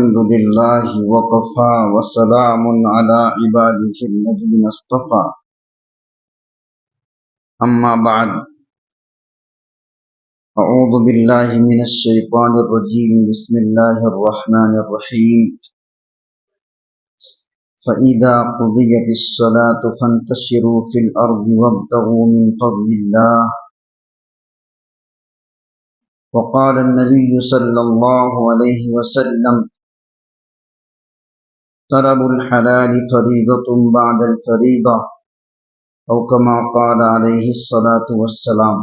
الحمد لله وكفى وسلام على عباده الذين اصطفى أما بعد أعوذ بالله من الشيطان الرجيم بسم الله الرحمن الرحيم فإذا قضيت الصلاة فانتشروا في الأرض وابتغوا من فضل الله وقال النبي صلى الله عليه وسلم طلب الحلال فريضة بعد الفريضة أو كما قال عليه الصلاة والسلام۔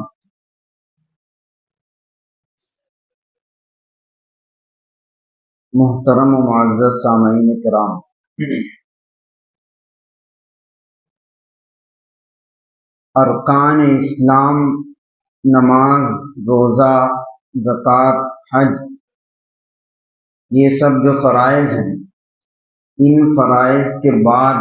محترم و معزز سامعین کرام، ارکان اسلام نماز، روزہ، زکوٰۃ، حج، یہ سب جو فرائض ہیں، ان فرائض کے بعد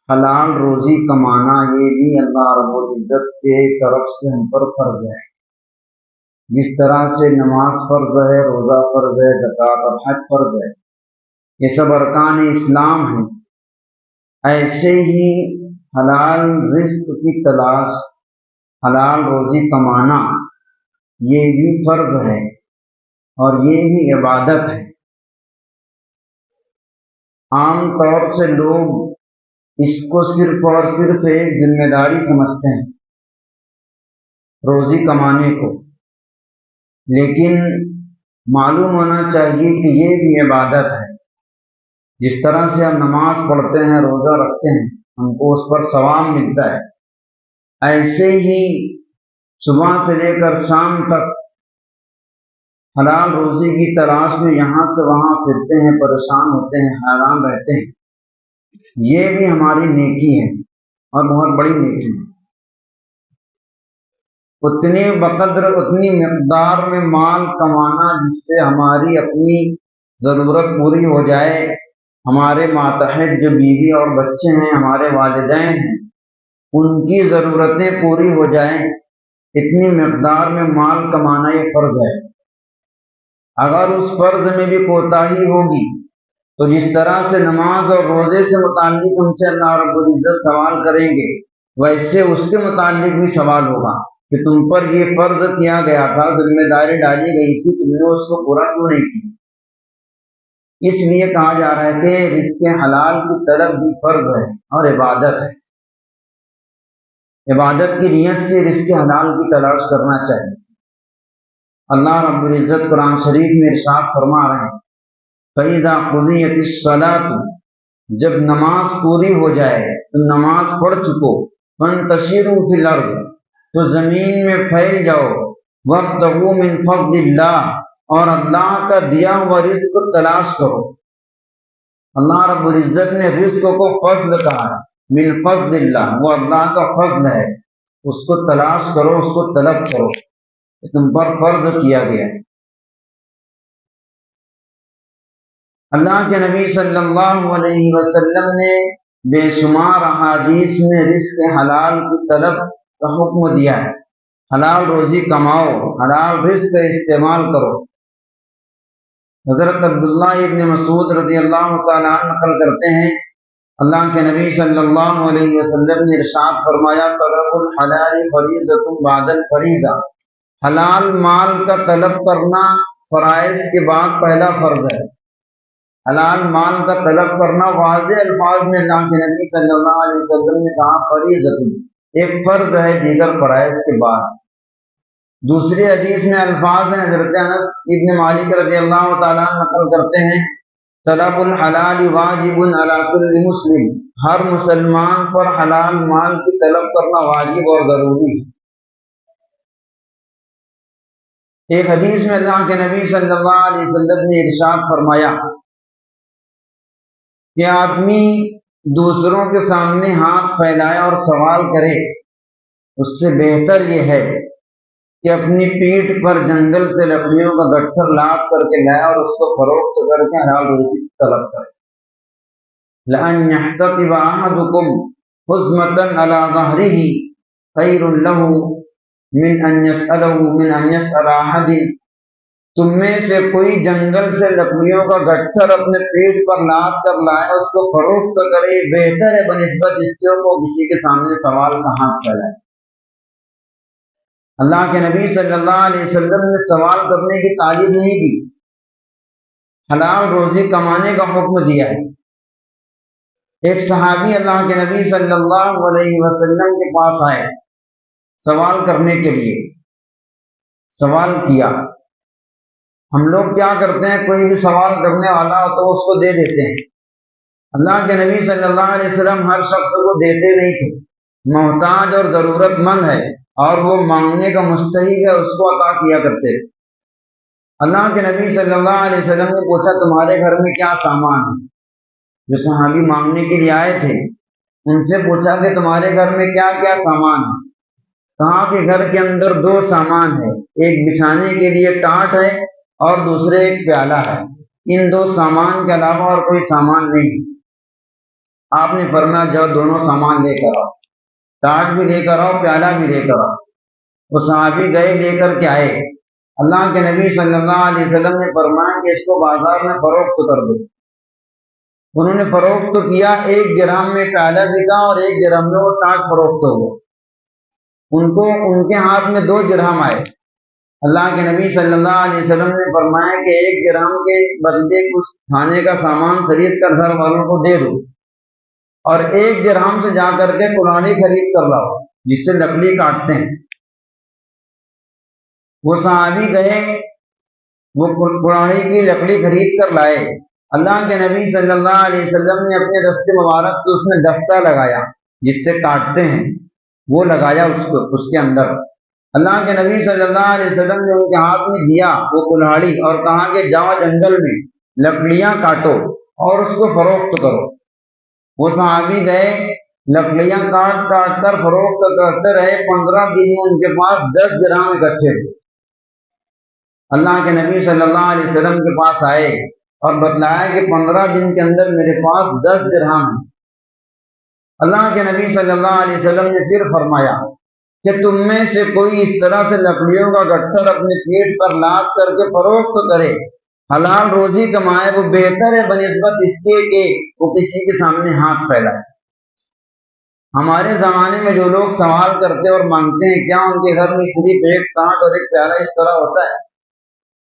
حلال روزی کمانا یہ بھی اللہ رب العزت کے طرف سے ہم پر فرض ہے۔ جس طرح سے نماز فرض ہے، روزہ فرض ہے، زکوٰۃ اور حج فرض ہے، یہ سب ارکان اسلام ہیں، ایسے ہی حلال رزق کی تلاش، حلال روزی کمانا یہ بھی فرض ہے اور یہ بھی عبادت ہے۔ عام طور سے لوگ اس کو صرف اور صرف ایک ذمہ داری سمجھتے ہیں، روزی کمانے کو، لیکن معلوم ہونا چاہیے کہ یہ بھی عبادت ہے۔ جس طرح سے ہم نماز پڑھتے ہیں، روزہ رکھتے ہیں، ہم کو اس پر ثواب ملتا ہے، ایسے ہی صبح سے لے کر شام تک حلال روزی کی تلاش میں یہاں سے وہاں پھرتے ہیں، پریشان ہوتے ہیں، حیران رہتے ہیں، یہ بھی ہماری نیکی ہے اور بہت بڑی نیکی ہے۔ اتنی بقدر، اتنی مقدار میں مال کمانا جس سے ہماری اپنی ضرورت پوری ہو جائے، ہمارے ماتحت جو بیوی اور بچے ہیں، ہمارے والدین ہیں، ان کی ضرورتیں پوری ہو جائیں، اتنی مقدار میں مال کمانا یہ فرض ہے۔ اگر اس فرض میں بھی کوتاہی ہوگی تو جس طرح سے نماز اور روزے سے متعلق ان سے اللہ رب العزت سوال کریں گے، ویسے اس کے متعلق بھی سوال ہوگا کہ تم پر یہ فرض کیا گیا تھا، ذمہ داری ڈالی گئی تھی، تم نے اس کو پورا کیوں نہیں کیا؟ اس لیے کہا جا رہا ہے کہ رزق حلال کی طلب بھی فرض ہے اور عبادت ہے۔ عبادت کی نیت سے رزق حلال کی تلاش کرنا چاہیے۔ اللہ رب العزت قرآن شریف میں ارشاد فرما رہے ہیں، فَإِذَا قُضِيَتِ الصَّلَاةُ، جب نماز پوری ہو جائے، تم نماز پڑھ چکو، فَانْتَشِرُوا فِي الْأَرْضِ، تو زمین میں پھیل جاؤ، وَابْتَغُوا مِنْ فَضْلِ اللَّهِ، اور اللہ کا دیا ہوا رزق کو تلاش کرو۔ اللہ رب العزت نے رزق کو فضل کہا ہے، من فضل اللہ، وہ اللہ کا فضل ہے، اس کو تلاش کرو، اس کو طلب کرو، تم پر فرض کیا گیا ہے۔ اللہ کے نبی صلی اللہ علیہ وسلم نے بے شمار احادیث میں رزق حلال کی طلب کا حکم دیا ہے۔ حلال روزی کماؤ، حلال رزق استعمال کرو۔ حضرت عبداللہ ابن مسعود رضی اللہ تعالیٰ عنہ نقل کرتے ہیں، اللہ کے نبی صلی اللہ علیہ وسلم نے ارشاد فرمایا، طلب الحلال فریضۃ بعد الفریضہ، حلال مال کا طلب کرنا فرائض کے بعد پہلا فرض ہے۔ حلال مال کا طلب کرنا واضح الفاظ میں اللہ کے نبی صلی اللہ علیہ وسلم نے کہا فریضۃ، ایک فرض ہے دیگر فرائض کے بعد۔ دوسری حدیث میں الفاظ ہیں، حضرت انس ابن مالک رضی اللہ تعالیٰ نقل کرتے ہیں، طلب الحلال واجب علی کل مسلم، ہر مسلمان پر حلال مال کی طلب کرنا واجب اور ضروری ہے۔ ایک حدیث میں اللہ کے نبی صلی اللہ علیہ وسلم نے ارشاد فرمایا کہ آدمی دوسروں کے سامنے ہاتھ پھیلائے اور سوال کرے، اس سے بہتر یہ ہے کہ اپنی پیٹھ پر جنگل سے لکڑیوں کا گٹھر لاد کر کے لائے اور اس کو فروخت کر کے حلال روزی کی طلب کرے۔ لَأَن يَحْتَطِبَ أَحَدُكُمْ حُزْمَةً عَلَى ظَهْرِهِ خَيْرٌ لَهُ مِنْ أَن يَسْأَلَ أَحَدٍ تم میں سے کوئی جنگل سے لکڑیوں کا گٹھر اپنے پیٹ پر لاد کر لائے، اس کو فروخت کرے، بہتر ہے بنسبت اس کے کو کسی کے سامنے سوال کا ہاتھ پھیلائے۔ اللہ کے نبی صلی اللہ علیہ وسلم نے سوال کرنے کی تعلیم نہیں دی، حلال روزی کمانے کا حکم دیا ہے۔ ایک صحابی اللہ کے نبی صلی اللہ علیہ وسلم کے پاس آئے سوال کرنے کے لیے، سوال کیا۔ ہم لوگ کیا کرتے ہیں، کوئی بھی سوال کرنے والا ہو تو اس کو دے دیتے ہیں۔ اللہ کے نبی صلی اللہ علیہ وسلم ہر شخص کو دیتے نہیں تھے، محتاج اور ضرورت مند ہے اور وہ مانگنے کا مستحق ہے اس کو عطا کیا کرتے تھے۔ اللہ کے نبی صلی اللہ علیہ وسلم نے پوچھا تمہارے گھر میں کیا سامان ہے؟ جو صحابی مانگنے کے لیے آئے تھے ان سے پوچھا کہ تمہارے گھر میں کیا کیا سامان ہے؟ کہا کہ گھر کے اندر دو سامان ہے، ایک بچھانے کے لیے ٹاٹ ہے اور دوسرے ایک پیالہ ہے، ان دو سامان کے علاوہ اور کوئی سامان نہیں۔ آپ نے فرمایا جاؤ دونوں سامان لے کر آؤ، ٹاٹ بھی لے کر آؤ، پیالہ بھی لے کر آؤ۔ وہ صحابی گئے، لے کر کے آئے۔ اللہ کے نبی صلی اللہ علیہ وسلم نے فرمایا کہ اس کو بازار میں فروخت کر دو۔ انہوں نے فروخت کیا، 1 درہم میں پیالہ بکا اور 1 درہم میں وہ ٹاٹ فروخت ہو گیا۔ ان کے ہاتھ میں 2 درہم آئے۔ اللہ کے نبی صلی اللہ علیہ وسلم نے فرمایا کہ 1 درہم کے بدلے کچھ کھانے کا سامان خرید کر گھر والوں کو دے دو، اور 1 درہم سے جا کر کے کلاڑی خرید کر لاؤ جس سے لکڑی کاٹتے ہیں۔ وہ صحابی گئے، وہ کلاڑی کی لکڑی خرید کر لائے۔ اللہ کے نبی صلی اللہ علیہ وسلم نے اپنے دست مبارک سے اس میں دستہ لگایا جس سے کاٹتے ہیں، وہ لگایا اس کے اندر۔ اللہ کے نبی صلی اللہ علیہ وسلم نے ان کے ہاتھ میں دیا وہ کلاڑی اور کہا کہ جاؤ جنگل میں لکڑیاں کاٹو اور اس کو فروخت کرو۔ وہ صحابی گئے، لکڑیاں کاٹ کاٹ کر فروخت کرتے رہے۔ 15 دن میں ان کے پاس 10 درہم اکٹھے ہوئے۔ اللہ کے نبی صلی اللہ علیہ وسلم کے پاس آئے اور بتلایا کہ 15 دن کے اندر میرے پاس 10 درہم ہیں۔ اللہ کے نبی صلی اللہ علیہ وسلم نے پھر فرمایا کہ تم میں سے کوئی اس طرح سے لکڑیوں کا گٹھر اپنے پیٹ پر لاد کر کے فروخت کرے، حلال روزی کمائے، وہ بہتر ہے بنسبت اس کے کہ وہ کسی کے سامنے ہاتھ پھیلائے۔ ہمارے زمانے میں جو لوگ سوال کرتے اور مانگتے ہیں، کیا ان کے گھر میں صرف ایک ٹاٹ اور ایک پیالہ اس طرح ہوتا ہے؟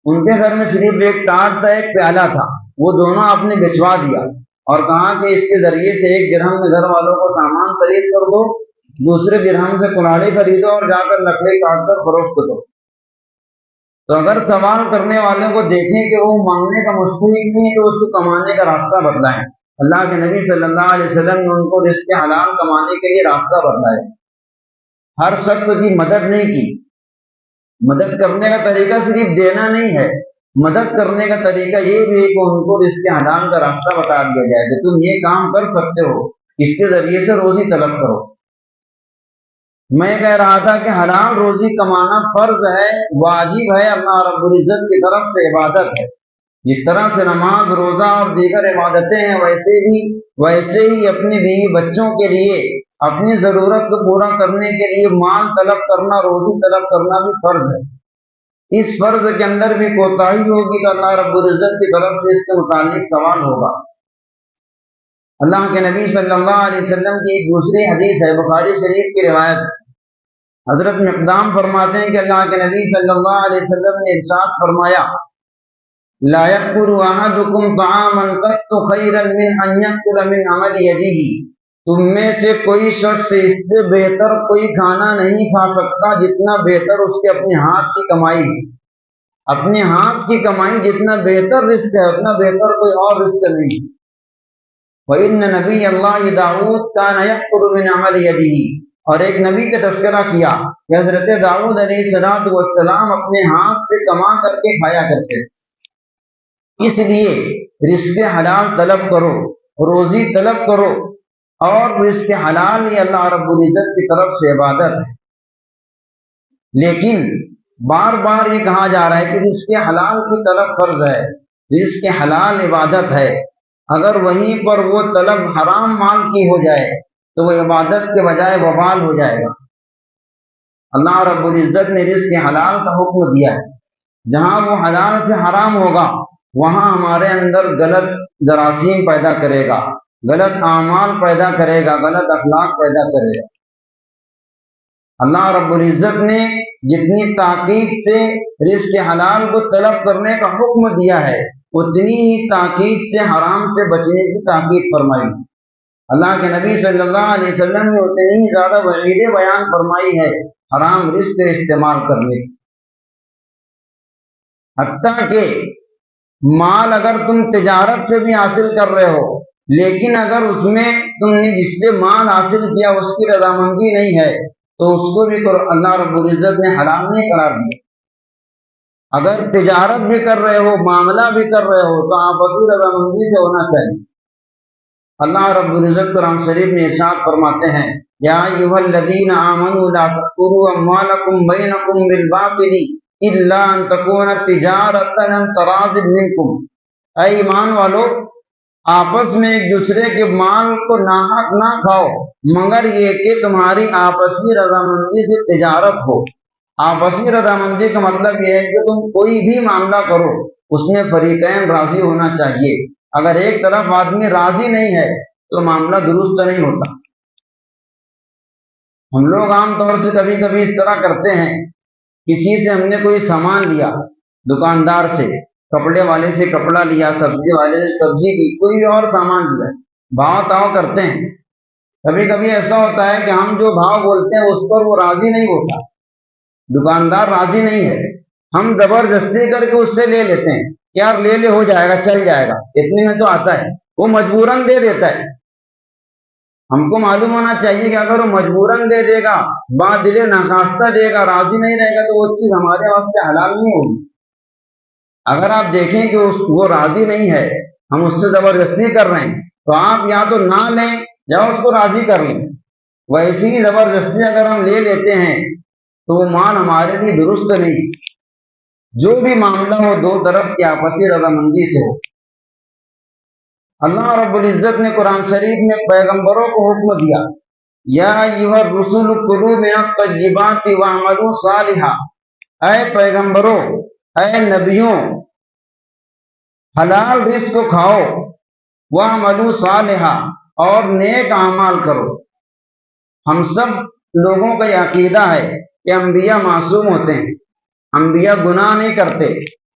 ان کے گھر میں صرف ایک ٹاٹ تھا، ایک پیالہ تھا، وہ دونوں آپ نے بچوا دیا اور کہا کہ اس کے ذریعے سے 1 درہم میں گھر والوں کو سامان خرید کر دو، دوسرے درہم سے کلاڑی خریدو اور جا کر لکڑی کاٹ کر فروخت دو۔ تو اگر سوال کرنے والوں کو دیکھیں کہ وہ مانگنے کا مستحق نہیں تو اس کو کمانے کا راستہ بتلائیں۔ اللہ کے نبی صلی اللہ علیہ وسلم نے ان کو رزق حلال کمانے کے لیے راستہ بتلایا، ہر شخص کی مدد نہیں کی۔ مدد کرنے کا طریقہ صرف دینا نہیں ہے، مدد کرنے کا طریقہ یہ بھی ہے کہ ان کو رزق حلال کا راستہ بتا دیا جائے کہ تم یہ کام کر سکتے ہو، اس کے ذریعے سے روزی طلب کرو۔ میں کہہ رہا تھا کہ حلال روزی کمانا فرض ہے، واجب ہے، اللہ رب العزت کی طرف سے عبادت ہے۔ جس طرح سے نماز، روزہ اور دیگر عبادتیں ہیں، ویسے ہی اپنی بیوی بچوں کے لیے اپنی ضرورت کو پورا کرنے کے لیے مال طلب کرنا، روزی طلب کرنا بھی فرض ہے۔ اس فرض کے اندر بھی کوتاہی ہوگی تو اللہ رب العزت کی طرف سے اس کے متعلق سوال ہوگا۔ اللہ کے نبی صلی اللہ علیہ وسلم کی ایک دوسری حدیث ہے، بخاری شریف کی روایت۔ حضرت مقدام فرماتے ہیں کہ اللہ کے نبی صلی اللہ علیہ وسلم نے ارشاد فرمایا، لا يأكل أحدكم طعاما قط خيرا من أن يأكل من عمل يده، تم میں سے کوئی شخص اس سے بہتر کوئی کھانا نہیں کھا سکتا جتنا بہتر اس کے اپنے ہاتھ کی کمائی۔ اپنے ہاتھ کی کمائی جتنا بہتر رزق ہے اتنا بہتر کوئی اور رزق نہیں۔ وَإِنَّ نَبِيَّ اللَّهِ داؤد كَانَ يَأْكُلُ مِنْ عَمَلِ يَدِهِ، اور ایک نبی کا تذکرہ کیا کہ حضرت داؤد علیہ السلام اپنے ہاتھ سے کما کر کے کھایا کرتے۔ اس لیے رزق حلال طلب کرو، روزی طلب کرو، اور رزق حلال ہی اللہ رب العزت کی طرف سے عبادت ہے۔ لیکن بار بار یہ کہا جا رہا ہے کہ رزق حلال کی طلب فرض ہے، رزق حلال عبادت ہے۔ اگر وہیں پر وہ طلب حرام مال کی ہو جائے تو وہ عبادت کے بجائے وبال ہو جائے گا۔ اللہ رب العزت نے رزق حلال کا حکم دیا ہے، جہاں وہ حلال سے حرام ہوگا وہاں ہمارے اندر غلط جراثیم پیدا کرے گا، غلط اعمال پیدا کرے گا، غلط اخلاق پیدا کرے گا۔ اللہ رب العزت نے جتنی تاکید سے رزق حلال کو طلب کرنے کا حکم دیا ہے اتنی ہی تاکید سے حرام سے بچنے کی تاکید فرمائی۔ اللہ کے نبی صلی اللہ علیہ وسلم نے اتنی ہی زیادہ وعیدیں بیان فرمائی ہے حرام رزق استعمال کرنے کی۔ حتیٰ کہ مال اگر تم تجارت سے بھی حاصل کر رہے ہو لیکن اگر اس میں تم نے جس سے مال حاصل کیا اس کی رضامندی نہیں ہے تو اس کو بھی اللہ رب العزت نے حرام نہیں قرار دیا۔ اگر تجارت بھی کر رہے ہو، معاملہ بھی کر رہے ہو تو آپسی رضامندی سے ہونا چاہیے۔ اللہ رب العزت قرآن شریف میں ارشاد فرماتے ہیں یا ایھا الذین آمنوا لا تأکلوا اموالکم بینکم بالباطل الا ان تکون تجارۃ عن تراض منکم، اے ایمان والو آپس میں ایک دوسرے کے مال کو ناحق نہ کھاؤ مگر یہ کہ تمہاری آپسی رضامندی سے تجارت ہو۔ آپسی رضامندی کا مطلب یہ ہے کہ تم کوئی بھی معاملہ کرو اس میں فریقین راضی ہونا چاہیے۔ اگر ایک طرف آدمی راضی نہیں ہے تو معاملہ درست نہیں ہوتا۔ ہم لوگ عام طور سے کبھی کبھی اس طرح کرتے ہیں، کسی سے ہم نے کوئی سامان لیا، دکاندار سے، کپڑے والے سے کپڑا لیا، سبزی والے سے سبزی کی، کوئی بھی اور سامان لیا، بھاؤ تاؤ کرتے ہیں۔ کبھی کبھی ایسا ہوتا ہے کہ ہم جو بھاؤ بولتے ہیں اس پر وہ راضی نہیں ہوتا، دکاندار راضی نہیں ہے، ہم زبردستی کر کے اس سے لے لیتے ہیں، یار لے لے ہو جائے گا، چل جائے گا، اتنے میں تو آتا ہے، وہ مجبوراً دے دیتا ہے۔ ہم کو معلوم ہونا چاہیے کہ اگر وہ مجبوراً دے دے گا، با دل ناخواستہ دے گا، راضی نہیں رہے گا تو وہ چیز ہمارے واسطے حلال نہیں ہوگی۔ اگر آپ دیکھیں کہ وہ راضی نہیں ہے، ہم اس سے زبردستی کر رہے ہیں تو آپ یا تو نہ لیں یا اس کو راضی کر لیں۔ ویسی ہی زبردستی اگر ہم لے لیتے ہیں تو وہ مال ہمارے لیے درست نہیں۔ جو بھی معاملہ ہو دو طرف کی آپسی رضامندی سے ہو۔ اللہ رب العزت نے قرآن شریف میں پیغمبروں کو حکم دیا یا ایھا الرسل کلوا من الطیبات واعملوا صالحا، اے پیغمبروں، اے نبیوں، حلال رزق کو کھاؤ، واعملوا صالحا، اور نیک اعمال کرو۔ ہم سب لوگوں کا یہ عقیدہ ہے کہ انبیاء معصوم ہوتے ہیں، انبیاء گناہ نہیں کرتے،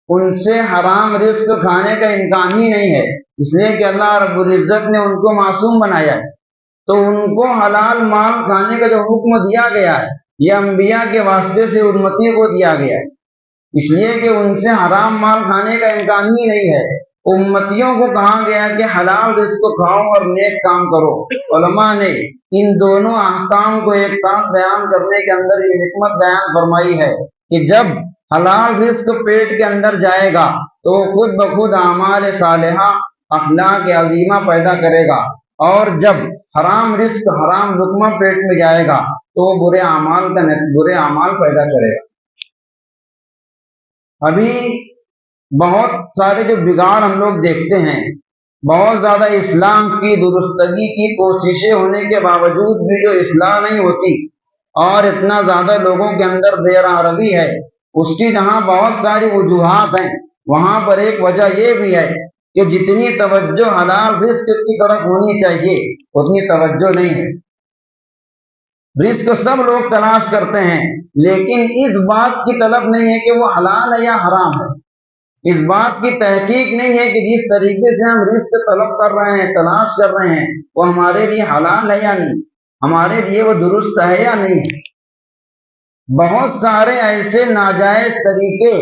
ان سے حرام رزق کھانے کا امکان ہی نہیں ہے، اس لیے کہ اللہ رب العزت نے ان کو معصوم بنایا ہے۔ تو ان کو حلال مال کھانے کا جو حکم دیا گیا ہے یہ انبیاء کے واسطے سے امتی کو دیا گیا ہے، اس لیے کہ ان سے حرام مال کھانے کا امکان ہی نہیں ہے۔ امتیوں کو کہا گیا کہ حلال رزق کو کھاؤ اور نیک کام کرو۔ علماء نے ان دونوں احکام کو ایک ساتھ بیان کرنے کے اندر یہ حکمت بیان فرمائی ہے کہ جب حلال رزق پیٹ کے اندر جائے گا تو وہ خود بخود اعمال صالحہ، اخلاق عظیمہ پیدا کرے گا، اور جب حرام رزق، حرام لقمہ پیٹ میں جائے گا تو وہ برے اعمال پیدا کرے گا۔ ابھی بہت سارے جو بگاڑ ہم لوگ دیکھتے ہیں، بہت زیادہ اسلام کی درستگی کی کوششیں ہونے کے باوجود بھی جو اصلاح نہیں ہوتی اور اتنا زیادہ لوگوں کے اندر بے راہ روی ہے، اس کی جہاں بہت ساری وجوہات ہیں وہاں پر ایک وجہ یہ بھی ہے کہ جتنی توجہ حلال رزق کی طرف ہونی چاہیے اتنی توجہ نہیں ہے۔ رزق سب لوگ تلاش کرتے ہیں لیکن اس بات کی طلب نہیں ہے کہ وہ حلال ہے یا حرام ہے، اس بات کی تحقیق نہیں ہے کہ جس طریقے سے ہم رزق طلب کر رہے ہیں، تلاش کر رہے ہیں، وہ ہمارے لیے حلال ہے یا نہیں، ہمارے لیے وہ درست ہے یا نہیں ہے۔ بہت سارے ایسے ناجائز طریقے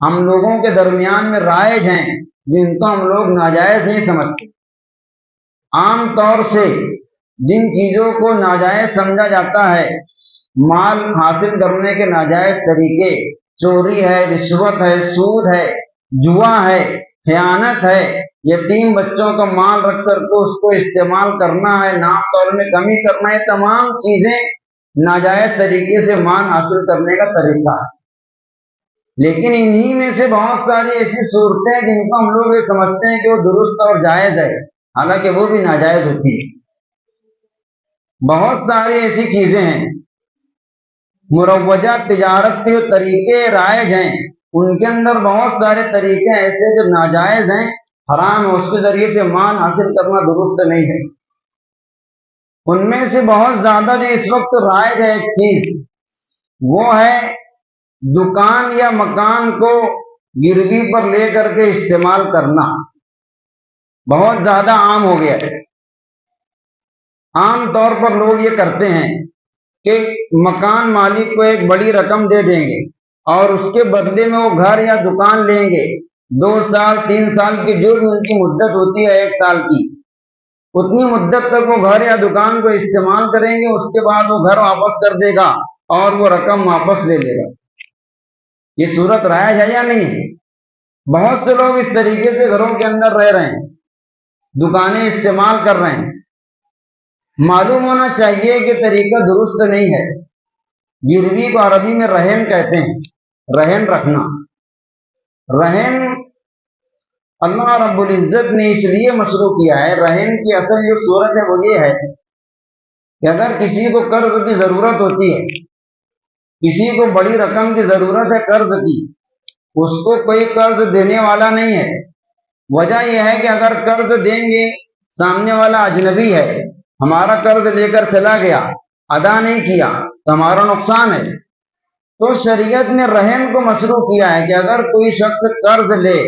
ہم لوگوں کے درمیان میں رائج ہیں جن کو ہم لوگ ناجائز نہیں سمجھتے۔ عام طور سے جن چیزوں کو ناجائز سمجھا جاتا ہے، مال حاصل کرنے کے ناجائز طریقے، چوری ہے، رشوت ہے، سود ہے، جوا ہے، خیانت ہے، یتیم بچوں کا مال رکھ کر کے اس کو استعمال کرنا ہے، ناپ تول میں کمی کرنا ہے، تمام چیزیں ناجائز طریقے سے مال حاصل کرنے کا طریقہ ہے۔ لیکن انہی میں سے بہت ساری ایسی صورتیں جن کو ہم لوگ یہ سمجھتے ہیں کہ وہ درست اور جائز ہے، حالانکہ وہ بھی ناجائز ہوتی ہے۔ بہت ساری ایسی چیزیں ہیں، مروجہ تجارت کے جو طریقے رائج ہیں ان کے اندر بہت سارے طریقے ایسے جو ناجائز ہیں، حرام ہے، اس کے ذریعے سے مال حاصل کرنا درست نہیں ہے۔ ان میں سے بہت زیادہ جو اس وقت رائج ہے ایک چیز، وہ ہے دکان یا مکان کو گروی پر لے کر کے استعمال کرنا، بہت زیادہ عام ہو گیا ہے۔ عام طور پر لوگ یہ کرتے ہیں کہ مکان مالک کو ایک بڑی رقم دے دیں گے اور اس کے بدلے میں وہ گھر یا دکان لیں گے، 2 سال 3 سال کی جو بھی ان کی مدت ہوتی ہے، 1 سال کی، اتنی مدت تک وہ گھر یا دکان کو استعمال کریں گے، اس کے بعد وہ گھر واپس کر دے گا اور وہ رقم واپس لے لے گا۔ یہ صورت رائج ہے یا نہیں؟ بہت سے لوگ اس طریقے سے گھروں کے اندر رہ رہے ہیں، دکانیں استعمال کر رہے ہیں۔ معلوم ہونا چاہیے کہ طریقہ درست نہیں ہے۔ گروی کو عربی میں رہن کہتے ہیں، رہن رکھنا۔ رہن اللہ رب العزت نے اس لیے مشروع کیا ہے۔ رہن کی اصل جو صورت ہے وہ یہ ہے کہ اگر کسی کو قرض کی ضرورت ہوتی ہے، کسی کو بڑی رقم کی ضرورت ہے قرض کی، اس کو کوئی قرض دینے والا نہیں ہے۔ وجہ یہ ہے کہ اگر قرض دیں گے، سامنے والا اجنبی ہے، ہمارا قرض لے کر چلا گیا، ادا نہیں کیا تو ہمارا نقصان ہے۔ تو شریعت نے رہن کو مشروع کیا ہے کہ اگر کوئی شخص قرض لے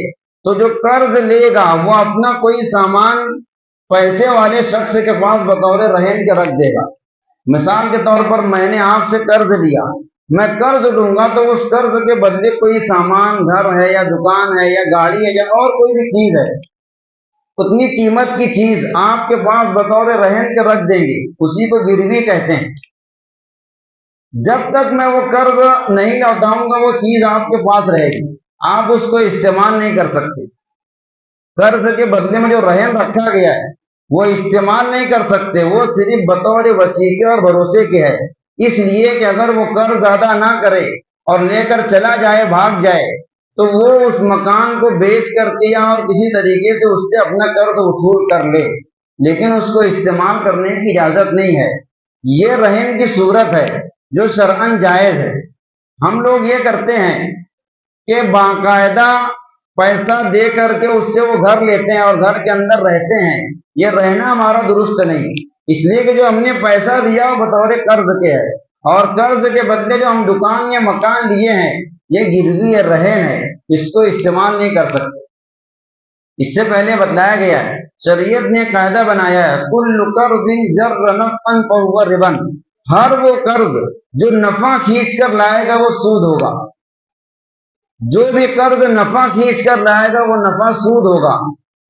تو جو قرض لے گا وہ اپنا کوئی سامان پیسے والے شخص کے پاس بطور رہن کے رکھ دے گا۔ مثال کے طور پر میں نے آپ سے قرض لیا، میں قرض دوں گا تو اس قرض کے بدلے کوئی سامان، گھر ہے یا دکان ہے یا گاڑی ہے یا اور کوئی بھی چیز ہے، اتنی قیمت کی چیز آپ کے پاس بطور رہن کے رکھ دیں گے، اسی کو گروی کہتے ہیں۔ جب تک میں وہ قرض نہیں لوٹاؤں گا وہ چیز آپ کے پاس رہے گی، آپ اس کو استعمال نہیں کر سکتے۔ قرض کے بدلے میں جو رہن رکھا گیا ہے وہ استعمال نہیں کر سکتے، وہ صرف بطور وثیقے اور بھروسے کے ہے، اس لیے کہ اگر وہ قرض ادا نہ کرے اور لے کر چلا جائے، بھاگ جائے، تو وہ اس مکان کو بیچ کر کے یا اور کسی طریقے سے اس سے اپنا قرض وصول کر لے، لیکن اس کو استعمال کرنے کی اجازت نہیں ہے۔ یہ رہن کی صورت ہے جو شرعاً جائز ہے۔ ہم لوگ یہ کرتے ہیں کہ باقاعدہ پیسہ دے کر کے اس سے وہ گھر لیتے ہیں اور گھر کے اندر رہتے ہیں، یہ رہنا ہمارا درست نہیں، اس لیے کہ جو ہم نے پیسہ دیا وہ بطور قرض کے ہے، اور قرض کے بدلے جو ہم دکان یا مکان لیے ہیں یہ گروی یا رہن ہے، اس کو استعمال نہیں کر سکتے۔ اس سے پہلے بتلایا گیا ہے، شریعت نے قاعدہ بنایا ہے، کل قرض جر نفعا فہو ربا، ہر وہ قرض جو نفع کھینچ کر لائے گا وہ سود ہوگا۔ جو بھی قرض نفع کھینچ کر لائے گا وہ نفع سود ہوگا۔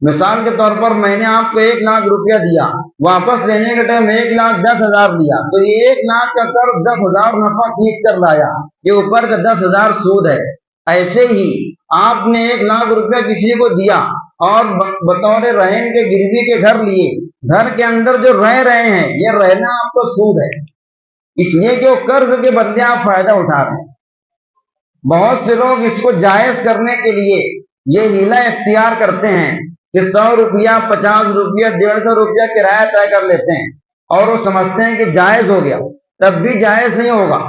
مثال کے طور پر میں نے آپ کو 1 لاکھ روپیہ دیا، واپس لینے کے ٹائم 1,10,000 دیا، تو یہ 1 لاکھ کا قرض 10,000 نفع کھینچ کر لایا، یہ اوپر کا 10,000 سود ہے۔ ایسے ہی آپ نے 1 لاکھ روپیہ کسی کو دیا اور بطور رہن کے گروی کے گھر لیے، گھر کے اندر جو رہ رہے ہیں یہ رہنا آپ کو سود ہے، اس لیے کہ وہ قرض کے بدلے آپ فائدہ اٹھا رہے ہیں۔ بہت سے لوگ اس کو جائز کرنے کے لیے یہ ہیلا اختیار کرتے ہیں کہ 100 روپیہ 50 روپیہ 150 روپیہ کرایہ طے کر لیتے ہیں اور وہ سمجھتے ہیں کہ جائز ہو گیا، تب بھی جائز نہیں ہوگا۔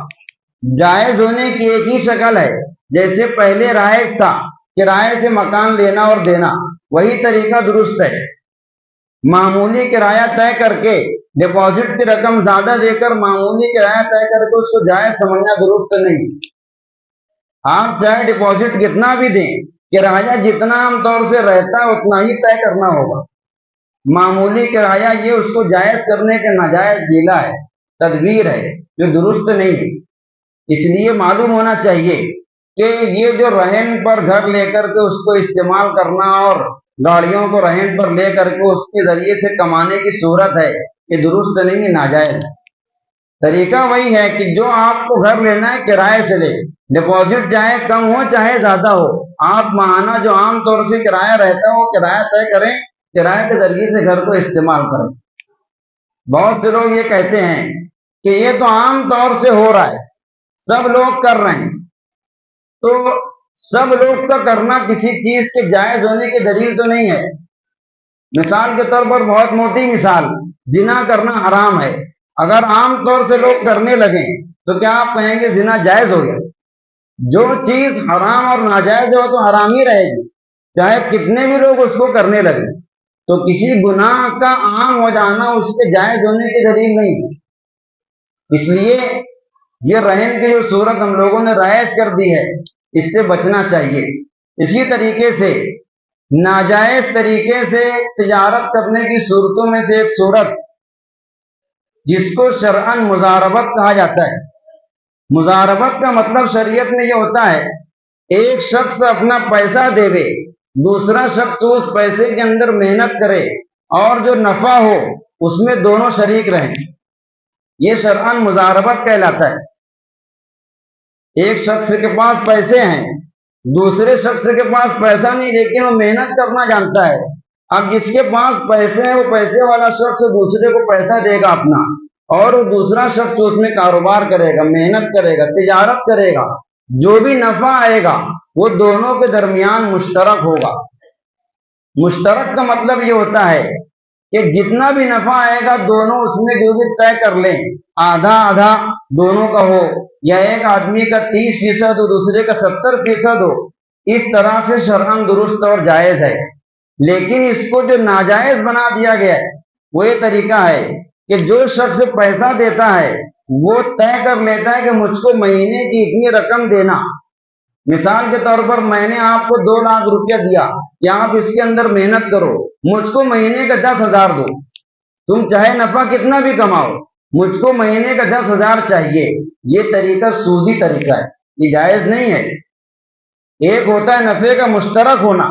جائز ہونے کی ایک ہی شکل ہے، جیسے پہلے رائج تھا کرائے سے مکان لینا اور دینا، وہی طریقہ درست ہے۔ معمولی کرایہ طے کر کے ڈپازٹ کی رقم زیادہ دے کر معمولی کرایہ طے کر کے اس کو جائز سمجھنا درست نہیں۔ آپ چاہے ڈپازٹ کتنا بھی دیں، کرایہ جتنا عام طور سے رہتا ہے اتنا ہی طے کرنا ہوگا۔ معمولی کرایہ یہ اس کو جائز کرنے کے ناجائز ہیلا ہے، تدبیر ہے جو درست نہیں ہے۔ اس لیے معلوم ہونا چاہیے کہ یہ جو رہن پر گھر لے کر کے اس کو استعمال کرنا اور گاڑیوں کو رہن پر لے کر کے اس کے ذریعے سے کمانے کی صورت ہے، یہ درست نہیں ہے، ناجائز ہے۔ طریقہ وہی ہے کہ جو آپ کو گھر لینا ہے کرائے سے لے، ڈپازٹ چاہے کم ہو چاہے زیادہ ہو، آپ ماہانہ جو عام طور سے کرایہ رہتا ہے وہ کرایہ طے کریں، کرایہ کے ذریعے سے گھر کو استعمال کریں۔ بہت سے لوگ یہ کہتے ہیں کہ یہ تو عام طور سے ہو رہا ہے، سب لوگ کر رہے ہیں، تو سب لوگ کا کرنا کسی چیز کے جائز ہونے کی دلیل تو نہیں ہے۔ مثال کے طور پر بہت موٹی مثال، زنا کرنا حرام ہے، اگر عام طور سے لوگ کرنے لگیں تو کیا آپ کہیں گے زنا جائز ہو گیا؟ جو چیز حرام اور ناجائز ہے وہ تو حرام ہی رہے گی، چاہے کتنے بھی لوگ اس کو کرنے لگے۔ تو کسی گناہ کا عام ہو جانا اس کے جائز ہونے کی دلیل نہیں ہے۔ اس لیے یہ رہن کی جو صورت ہم لوگوں نے رائج کر دی ہے، اس سے بچنا چاہیے۔ اسی طریقے سے ناجائز طریقے سے تجارت کرنے کی صورتوں میں سے ایک صورت جس کو شرعاً مضاربت کہا جاتا ہے۔ مضاربت کا مطلب شریعت میں یہ ہوتا ہے، ایک شخص اپنا پیسہ دے، دوسرا شخص اس پیسے کے اندر محنت کرے اور جو نفع ہو اس میں دونوں شریک رہیں، یہ شرعاً مضاربت کہلاتا ہے۔ ایک شخص کے پاس پیسے ہیں، دوسرے شخص کے پاس پیسہ نہیں لیکن وہ محنت کرنا جانتا ہے۔ اب جس کے پاس پیسے ہیں وہ پیسے والا شخص دوسرے کو پیسہ دے گا اپنا، اور وہ دوسرا شخص اس میں کاروبار کرے گا، محنت کرے گا، تجارت کرے گا، جو بھی نفع آئے گا وہ دونوں کے درمیان مشترک ہوگا۔ مشترک کا مطلب یہ ہوتا ہے کہ جتنا بھی نفع آئے گا دونوں اس میں جو بھی طے کر لیں، آدھا آدھا دونوں کا ہو، یا ایک آدمی کا 30% ہو دوسرے کا 70% ہو، اس طرح سے شرعاً درست اور جائز ہے۔ لیکن اس کو جو ناجائز بنا دیا گیا ہے وہ یہ طریقہ ہے کہ جو شخص پیسہ دیتا ہے وہ طے کر لیتا ہے کہ مجھ کو مہینے کی اتنی رقم دینا۔ مثال کے طور پر میں نے آپ کو 2 لاکھ روپیہ دیا کہ آپ اس کے اندر محنت کرو، مجھ کو مہینے کا 10,000 دو، تم چاہے نفع کتنا بھی کماؤ مجھ کو مہینے کا 10,000 چاہیے۔ یہ طریقہ سودی طریقہ ہے، یہ جائز نہیں ہے۔ ایک ہوتا ہے نفع کا مشترک ہونا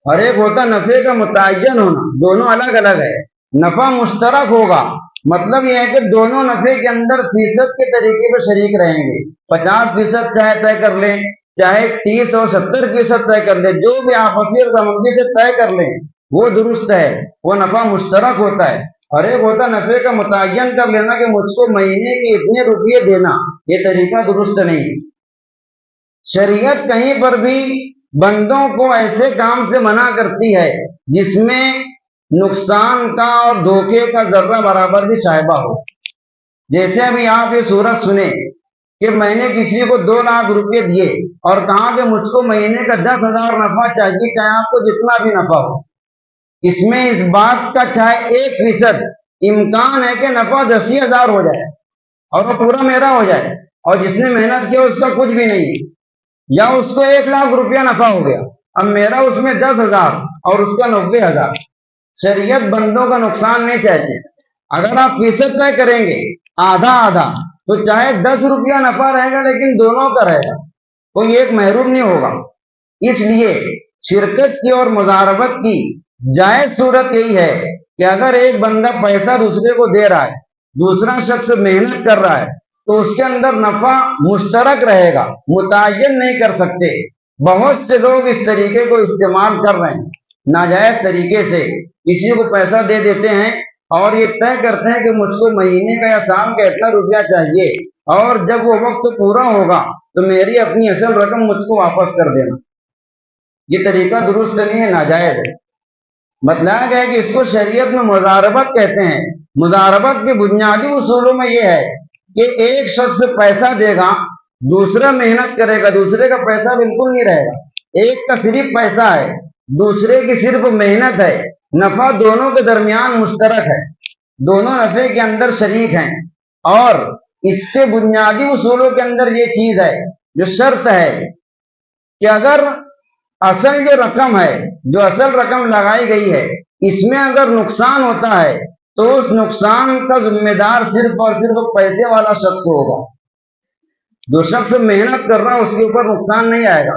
اور ایک ہوتا ہے نفع کا متعین ہونا، دونوں الگ الگ ہے۔ نفع مشترک ہوگا مطلب یہ ہے کہ دونوں نفع کے اندر فیصد کے طریقے پہ شریک رہیں گے، 50% چاہے طے کر لیں، چاہے 30 اور 70% طے کر لیں، جو بھی آپسی رضامندی سے طے کر لیں وہ درست ہے، وہ نفع مشترک ہوتا ہے۔ اور ایک ہوتا نفع کا متعین کر لینا کہ مجھ کو مہینے کے اتنے روپیے دینا، یہ طریقہ درست نہیں۔ شریعت کہیں پر بھی بندوں کو ایسے کام سے منع کرتی ہے جس میں نقصان کا اور دھوکے کا ذرہ برابر بھی شائبہ ہو۔ جیسے ابھی آپ یہ صورت سنیں کہ میں نے کسی کو 2 لاکھ روپے دیے اور کہا کہ مجھ کو مہینے کا 10,000 نفع چاہیے، چاہے آپ کو جتنا بھی نفع ہو۔ اس میں اس بات کا چاہے 1% امکان ہے کہ نفع 10,000 ہو جائے اور وہ پورا میرا ہو جائے، اور جس نے محنت کیا اس کا کچھ بھی نہیں، یا اس کو 1 لاکھ روپیہ نفع ہو گیا، اب میرا اس میں 10,000 اور اس کا 90,000۔ شریعت بندوں کا نقصان نہیں چاہتی۔ اگر آپ فیصد طے کریں گے آدھا آدھا تو چاہے 10 روپیہ نفع رہے گا لیکن دونوں کا رہے گا، کوئی ایک محروم نہیں ہوگا۔ اس لیے شرکت کی اور مضاربت کی جائز صورت یہی ہے کہ اگر ایک بندہ پیسہ دوسرے کو دے رہا ہے، دوسرا شخص محنت کر رہا ہے، تو اس کے اندر نفع مشترک رہے گا، متعین نہیں کر سکتے۔ بہت سے لوگ اس طریقے کو استعمال کر رہے ہیں، ناجائز طریقے سے کسی کو پیسہ دے دیتے ہیں اور یہ طے کرتے ہیں کہ مجھ کو مہینے کا یا سال کا اتنا روپیہ چاہیے، اور جب وہ وقت پورا ہوگا تو میری اپنی اصل رقم مجھ کو واپس کر دینا۔ یہ طریقہ درست نہیں ہے، ناجائز ہے۔ بتلایا گیا کہ اس کو شریعت میں مضاربت کہتے ہیں۔ مضاربت کے بنیادی اصولوں میں یہ ہے کہ ایک شخص پیسہ دے گا، دوسرا محنت کرے گا، دوسرے کا پیسہ بالکل نہیں رہے گا، ایک کا صرف پیسہ ہے، دوسرے کی صرف محنت ہے، نفع دونوں کے درمیان مشترک ہے، دونوں نفع کے اندر شریک ہیں۔ اور اس کے بنیادی اصولوں کے اندر یہ چیز ہے، جو شرط ہے کہ اگر اصل جو رقم ہے، جو اصل رقم لگائی گئی ہے، اس میں اگر نقصان ہوتا ہے تو اس نقصان کا ذمہ دار صرف اور صرف پیسے والا شخص ہوگا۔ جو شخص محنت کر رہا ہے اس کے اوپر نقصان نہیں آئے گا۔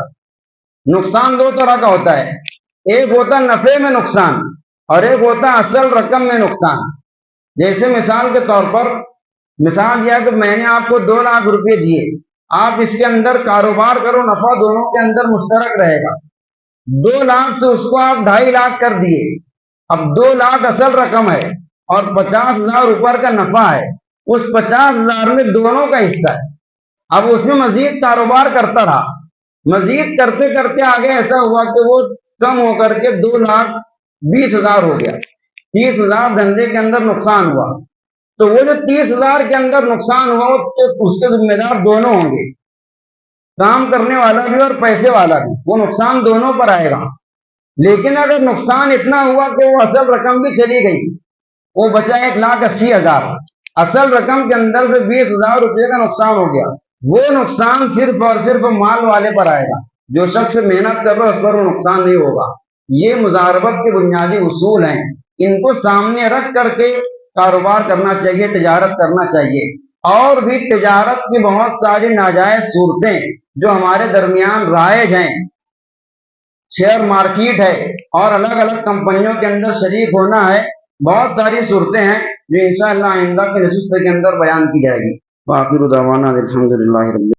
نقصان 2 طرح کا ہوتا ہے، ایک ہوتا نفع میں نقصان اور ایک ہوتا اصل رقم میں نقصان۔ جیسے مثال کے طور پر مثال دیا کہ میں نے آپ کو 2 لاکھ روپے دیے، آپ اس کے اندر کاروبار کرو، نفع دونوں کے اندر مشترک رہے گا۔ 2 لاکھ سے اس کو آپ 2.5 لاکھ کر دیے، اب 2 لاکھ اصل رقم ہے اور 50,000 اوپر کا نفع ہے، اس 50,000 میں دونوں کا حصہ ہے۔ اب اس میں مزید کاروبار کرتا رہا، مزید کرتے کرتے آگے ایسا ہوا کہ وہ کم ہو کر کے 2,20,000 ہو گیا، 30,000 دھندے کے اندر نقصان ہوا۔ تو وہ جو 30,000 کے اندر نقصان ہوا اس کے ذمہ دار دونوں ہوں گے، کام کرنے والا بھی اور پیسے والا بھی، وہ نقصان دونوں پر آئے گا۔ لیکن اگر نقصان اتنا ہوا کہ وہ اصل رقم بھی چلی گئی، وہ بچا 1,80,000، اصل رقم کے اندر سے 20,000 روپے کا نقصان ہو گیا، وہ نقصان صرف اور صرف مال والے پر آئے گا۔ جو شخص محنت کر رہا ہے اس پر وہ نقصان نہیں ہوگا۔ یہ مضاربت کے بنیادی اصول ہیں، ان کو سامنے رکھ کر کے کاروبار کرنا چاہیے، تجارت کرنا چاہیے۔ اور بھی تجارت کی بہت ساری ناجائز صورتیں جو ہمارے درمیان رائج ہیں، شیئر مارکیٹ ہے اور الگ الگ کمپنیوں کے اندر شریک ہونا ہے، بہت ساری صورتیں ہیں جو انشاءاللہ آئندہ کی نشست کے اندر بیان کی جائے گی۔ وآخر دعوانا الحمدللہ رب